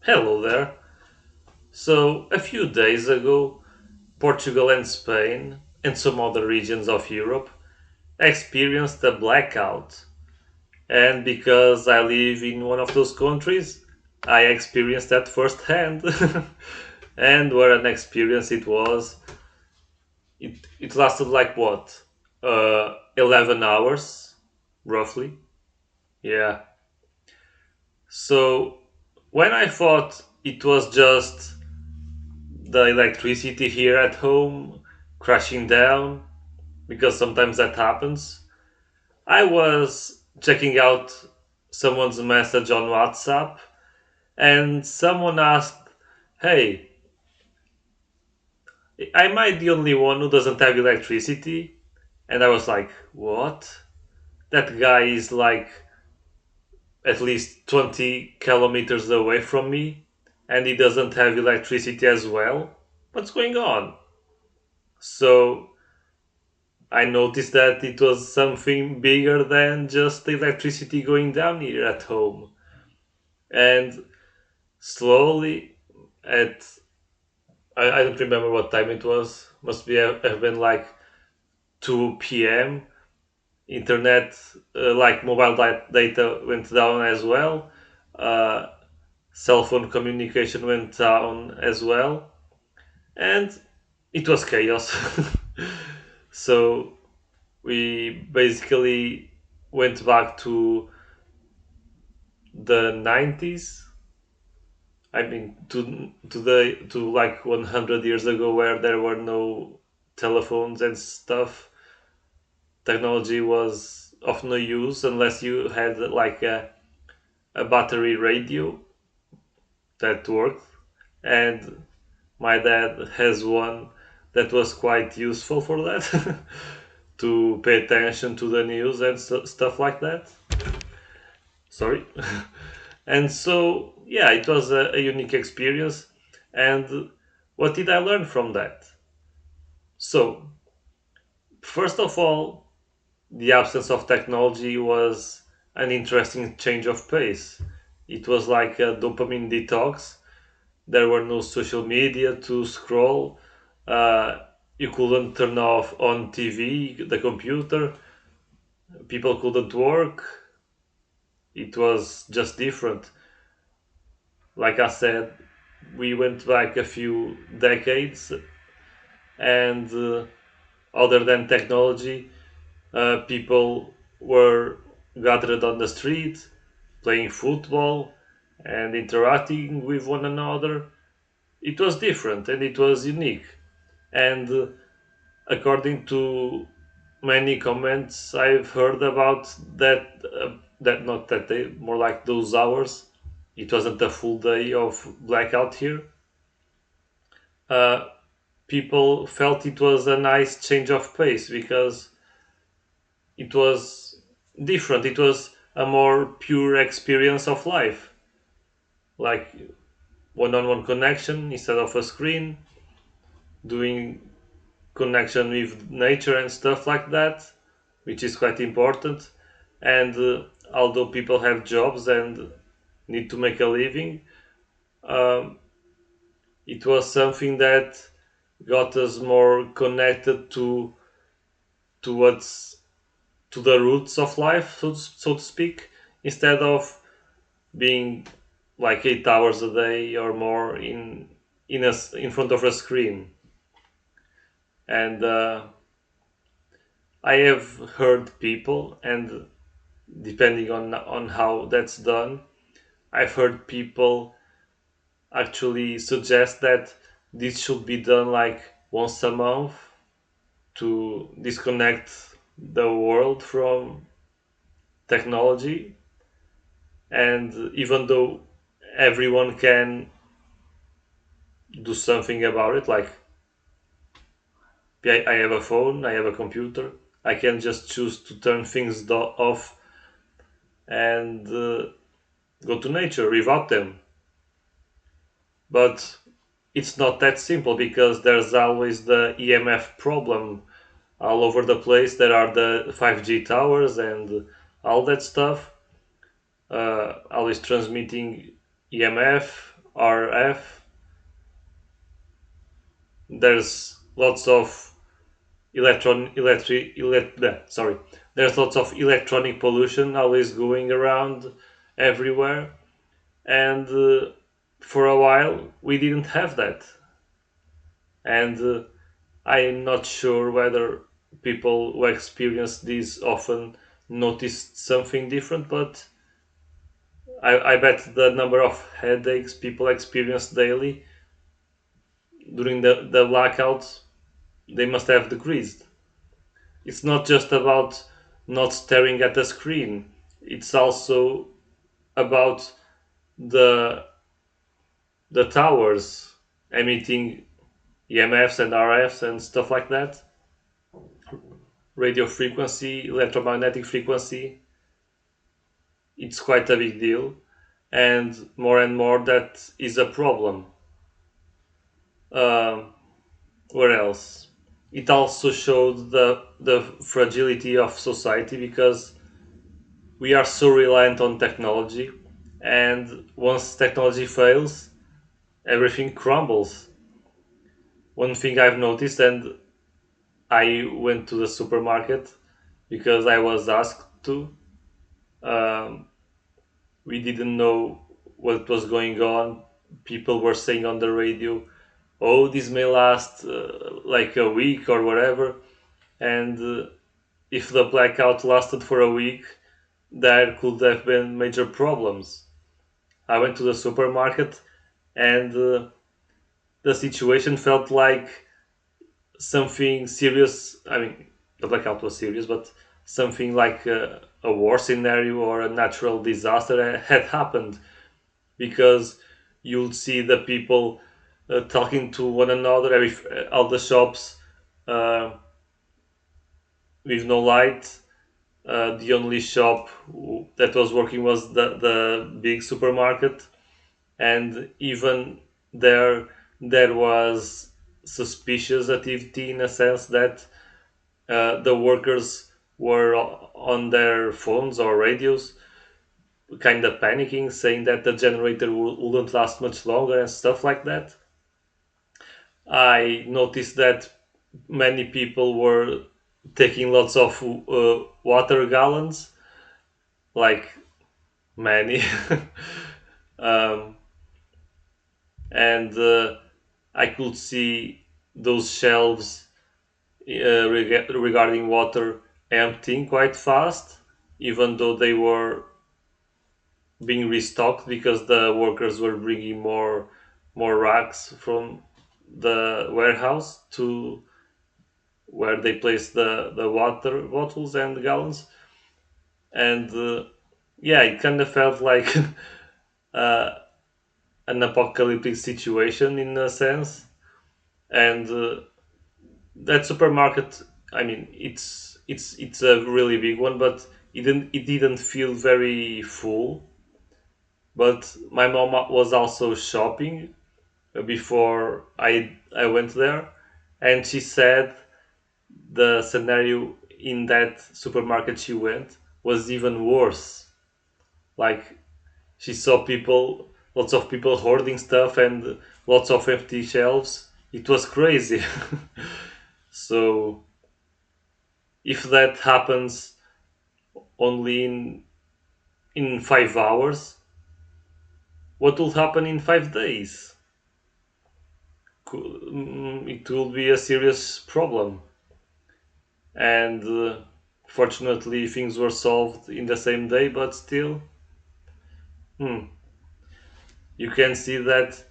Hello there. So, a few days ago, Portugal and Spain and some other regions of Europe experienced a blackout. And because I live in one of those countries, I experienced that firsthand. And what an experience it was. It lasted like what? 11 hours, roughly. Yeah. So, when I thought it was just the electricity here at home crashing down because sometimes that happens. I was checking out someone's message on WhatsApp and someone asked, "Hey, am I the only one who doesn't have electricity?" And I was like, "What? That guy is like at least 20 kilometers away from me and he doesn't have electricity as well? What's going on?" So I noticed that it was something bigger than just the electricity going down here at home. And slowly, at I don't remember what time it was, must be have been like 2 p.m. Internet, like mobile data, went down as well. Uh, Cell phone communication went down as well. And it was chaos. So we basically went back to the 90s. I mean, to like 100 years ago, where there were no telephones and stuff. Technology was of no use unless you had like a battery radio that worked. And my dad has one that was quite useful for that to pay attention to the news and stuff like that. Sorry. And so, yeah, it was a unique experience. And what did I learn from that? So, first of all, the absence of technology was an interesting change of pace. It was like a dopamine detox. There were no social media to scroll. Uh, you couldn't turn off on TV, the computer. People couldn't work. It was just different. Like I said, we went back a few decades, and other than technology, people were gathered on the street, playing football, and interacting with one another. It was different and it was unique. And according to many comments I've heard about that not that day, more like those hours. It wasn't a full day of blackout here. Uh, People felt it was a nice change of pace because it was different. It was a more pure experience of life, like one-on-one connection instead of a screen, doing connection with nature and stuff like that, which is quite important. And although people have jobs and need to make a living, um, it was something that got us more connected to what's to the roots of life, so to speak, instead of being like 8 hours a day or more in front of a screen. And I have heard people, and depending on how that's done, I've heard people actually suggest that this should be done like once a month to disconnect the world from technology. And even though everyone can do something about it, like I have a phone, I have a computer, I can just choose to turn things off and go to nature without them. But it's not that simple because there's always the EMF problem all over the place. There are the 5G towers and all that stuff, always transmitting EMF. RF. There's lots of sorry. There's lots of electronic pollution always going around everywhere, and for a while we didn't have that, and I'm not sure whether people who experience this often noticed something different, but I bet the number of headaches people experience daily during the blackout, they must have decreased. It's not just about not staring at the screen, it's also about the the towers emitting EMFs and RFs and stuff like that, radio frequency, electromagnetic frequency. It's quite a big deal, and more that is a problem. Um, where else? It also showed the fragility of society because we are so reliant on technology, and once technology fails, everything crumbles. One thing I've noticed, and I went to the supermarket because I was asked to. Um, we didn't know what was going on. People were saying on the radio, "Oh, this may last like a week or whatever," and if the blackout lasted for a week, there could have been major problems. I went to the supermarket, and the situation felt like something serious. I mean, the blackout was serious, but something like a war scenario or a natural disaster had happened because you'll see the people talking to one another. All the shops uh, with no light. The only shop that was working was the big supermarket, and even there there was suspicious activity in a sense that the workers were on their phones or radios kind of panicking, saying that the generator wouldn't last much longer and stuff like that. I noticed that many people were taking lots of water gallons, like many. um, and I could see those shelves regarding water emptying quite fast, even though they were being restocked because the workers were bringing more racks from the warehouse to where they place the water bottles and gallons. And yeah, it kind of felt like uh, an apocalyptic situation in a sense. And that supermarket, I mean, it's a really big one, but it didn't feel very full. But my mom was also shopping before I went there, and she said the scenario in that supermarket she went was even worse. Like she saw people, lots of people hoarding stuff and lots of empty shelves. It was crazy. So if that happens only in 5 hours, what will happen in 5 days? It will be a serious problem. And fortunately, things were solved in the same day, but still, hmm, you can see that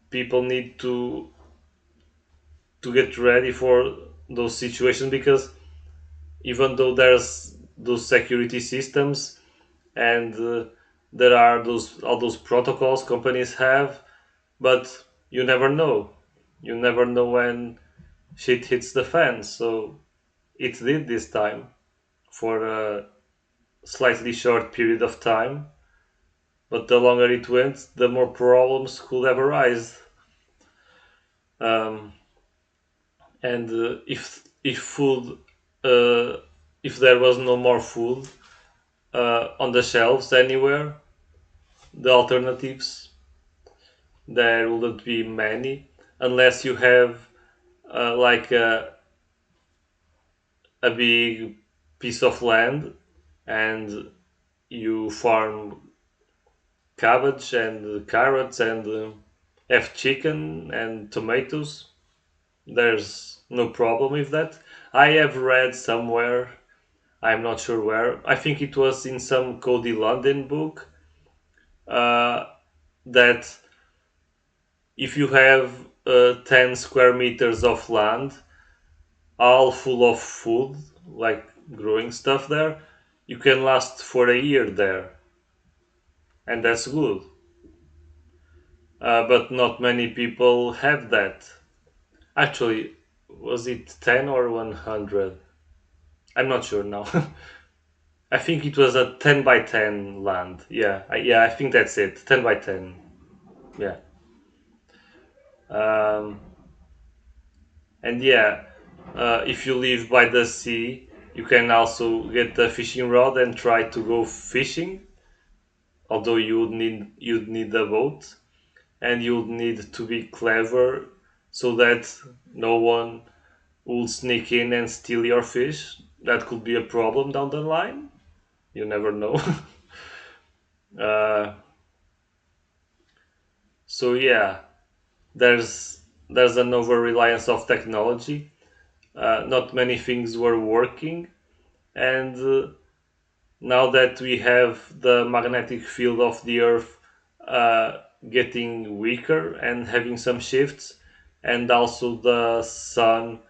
people need to get ready for those situations because even though there's those security systems and there are those all those protocols companies have, but you never know. You never know when shit hits the fan. So it did this time for a slightly short period of time, but the longer it went, the more problems could have arisen. Um, and if food, uh, if there was no more food on the shelves anywhere, the alternatives there wouldn't be many unless you have like a big piece of land and you farm cabbage and carrots and have chicken and tomatoes. There's no problem with that. I have read somewhere, I'm not sure where, I think it was in some Cody London book, uh, that if you have 10 square meters of land, all full of food, like growing stuff there, you can last for a year there, and that's good. But not many people have that. Actually, was it 10 or 100? I'm not sure now. I think it was a 10 by 10 land. Yeah, yeah, I think that's it. 10 by 10. Yeah. Um, and yeah, if you live by the sea, you can also get a fishing rod and try to go fishing. Although you'd need a boat, and you'd need to be clever so that no one will sneak in and steal your fish. That could be a problem down the line. You never know. uh, so yeah, there's an over reliance of technology. Not many things were working, and now that we have the magnetic field of the Earth uh, getting weaker and having some shifts, and also the sun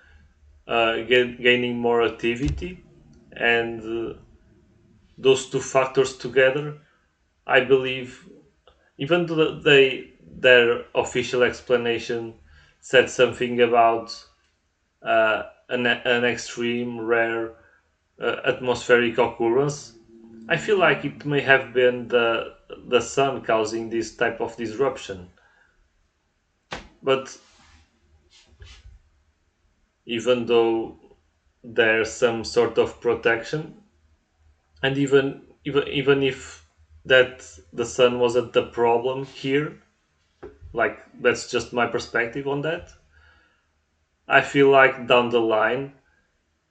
gaining more activity, and those two factors together, I believe, even though their official explanation said something about an extreme rare atmospheric occurrence, I feel like it may have been the sun causing this type of disruption. But even though there's some sort of protection, and even if that the sun wasn't the problem here, like that's just my perspective on that. I feel like down the line,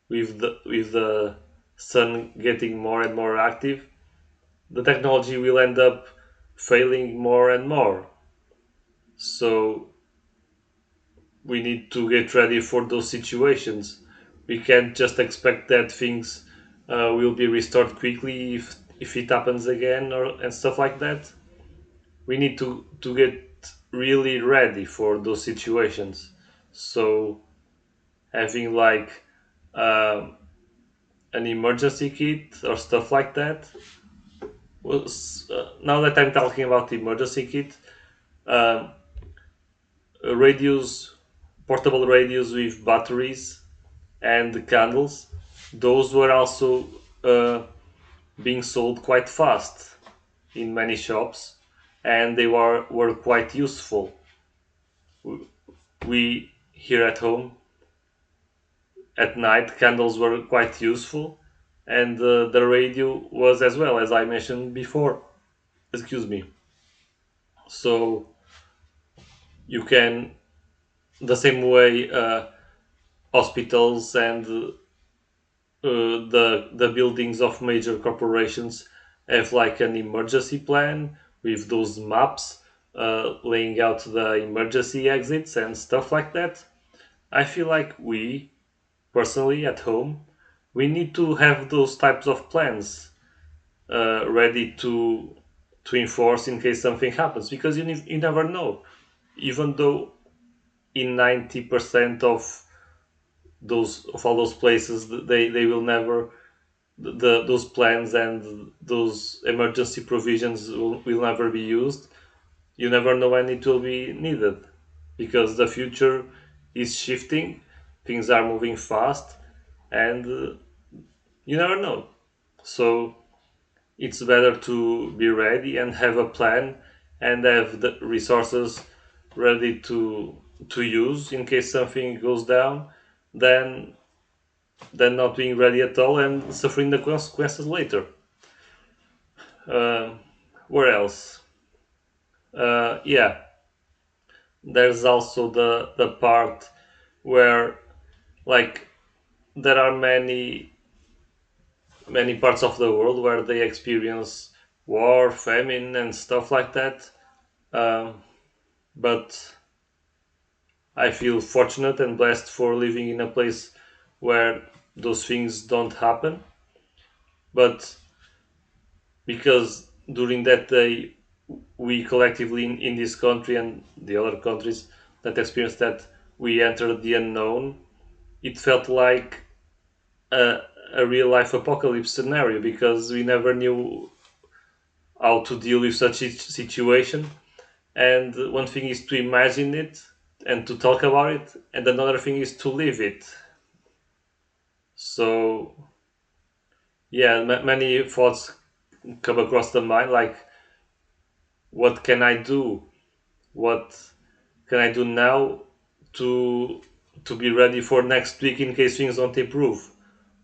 with the sun getting more and more active, the technology will end up failing more and more. So we need to get ready for those situations. We can't just expect that things will be restored quickly if it happens again or and stuff like that. We need to get really ready for those situations. So having like um, an emergency kit or stuff like that was now that I'm talking about the emergency kit, um, radios, portable radios with batteries and candles, those were also uh, being sold quite fast in many shops, and they were quite useful. We here at home at night, candles were quite useful, and the radio was as well, as I mentioned before. Excuse me. So you can, the same way, hospitals and the buildings of major corporations have like an emergency plan with those maps laying out the emergency exits and stuff like that. I feel like we personally at home, we need to have those types of plans ready to enforce in case something happens, because you never know. Even though in 90% of all those places, they will never, those plans and those emergency provisions will never be used. You never know when it will be needed, because the future is shifting, things are moving fast, and you never know. So it's better to be ready and have a plan and have the resources ready to use in case something goes down, than not being ready at all and suffering the consequences later. Um, where else? Yeah. there's also the part where, like, there are many parts of the world where they experience war, famine, and stuff like that. Um, but I feel fortunate and blessed for living in a place where those things don't happen. But because during that day, we collectively in this country and the other countries that experienced that, we entered the unknown. It felt like a, a real life apocalypse scenario because we never knew how to deal with such a situation. And one thing is to imagine it and to talk about it, and another thing is to live it. So yeah, many thoughts come across the mind, like, what can I do? What can I do now to be ready for next week in case things don't improve?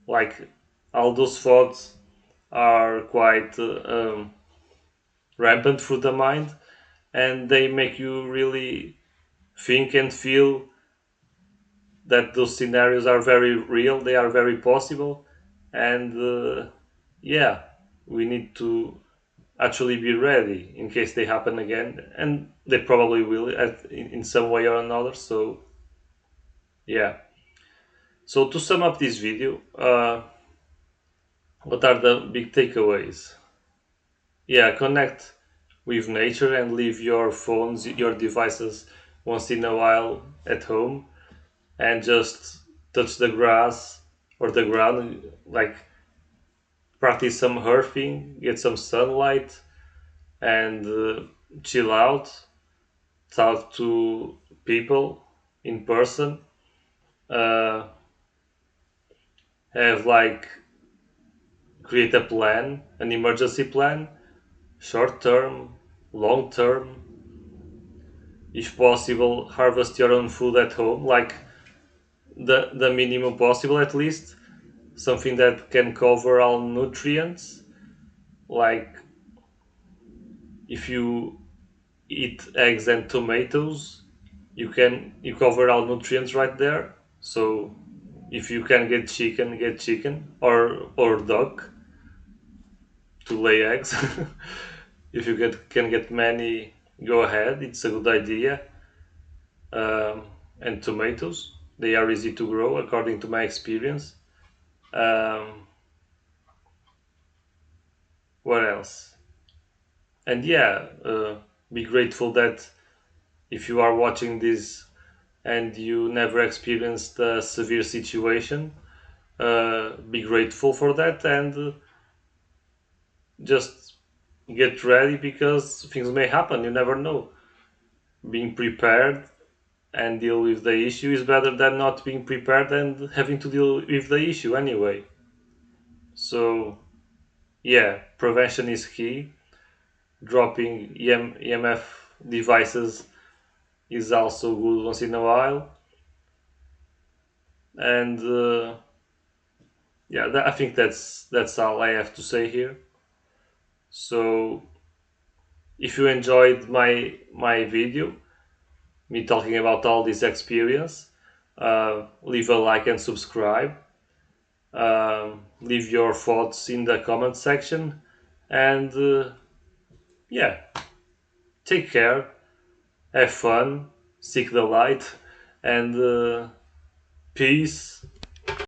Like, all those thoughts are quite rampant through the mind, and they make you really think and feel that those scenarios are very real, they are very possible, and yeah, we need to actually be ready in case they happen again, and they probably will in some way or another. So yeah. So to sum up this video, what are the big takeaways? Yeah, connect with nature and leave your phones, your devices once in a while at home, and just touch the grass or the ground, like practice some earthing, get some sunlight, and chill out, talk to people in person, uh, have like create a plan, an emergency plan, short term, long term, if possible, harvest your own food at home, like the minimum possible at least, something that can cover all nutrients. Like, if you eat eggs and tomatoes, you cover all nutrients right there. So if you can get chicken or duck to lay eggs. If you can get many, go ahead. It's a good idea. And tomatoes, they are easy to grow according to my experience. Um, what else? And yeah, be grateful that if you are watching this and you never experienced a severe situation, be grateful for that, and just get ready because things may happen. You never know. Being prepared and deal with the issue is better than not being prepared and having to deal with the issue anyway. So yeah, prevention is key. Dropping EMF devices is also good once in a while, and yeah, I think that's all I have to say here. So if you enjoyed my video, me talking about all this experience, leave a like and subscribe. Leave your thoughts in the comment section, and yeah, take care, have fun, seek the light, and peace